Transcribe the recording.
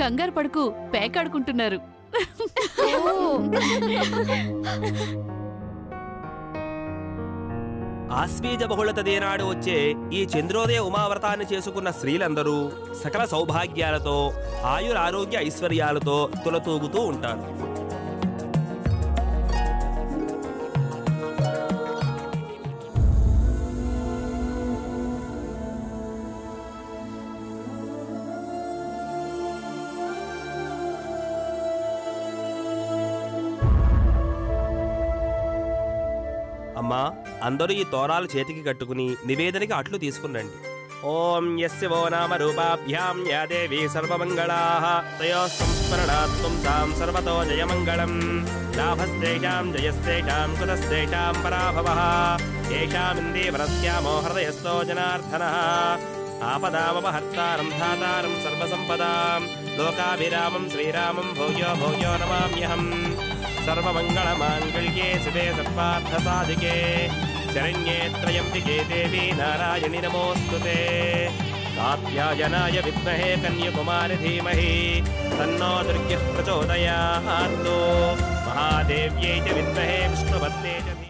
కంగారు పడుకు, పేకాడుకుంటున్నారు. ఆశ్వీజ బహుళత దేనాడు వచ్చే ఈ చంద్రోదయ ఉమావ్రతాన్ని చేసుకున్న స్త్రీలందరూ సకల సౌభాగ్యాలతో ఆయురారోగ్య ఐశ్వర్యాలతో తులతూగుతూ ఉంటారు. అమ్మా, అందరూ ఈ తోరాలు చేతికి కట్టుకుని నివేదనకి అట్లు తీసుకురండి. ఓం యస్య వో నామ రూపాభ్యాం యా దేవీ సర్వమంగళాః తయోః సంస్మరణాత్ పుంసాం సర్వతో జయమంగళం. లాభస్తేషాం జయస్తేషాం కుతస్తేషాం పరాభవః ఏషామిందేవరస్యామో హృదయస్థో జనార్దనః. ఆపదామపహర్తారం ధాతారం సర్వసంపదాం లోకాభిరామం శ్రీరామం భూయో భూయో నమామ్యహం. सर्वमंगलमांगल्ये शिवे सर्वार्थसाधिके शरण्ये त्र्यंबिके देवी नारायणि नमोस्तुते. कात्यायनाय विद्महे कन्याकुमारी धीमहि तन्नो दुर्गः प्रचोदयात्. महादेव्यै च विद्महे विष्णुपत्न्यै च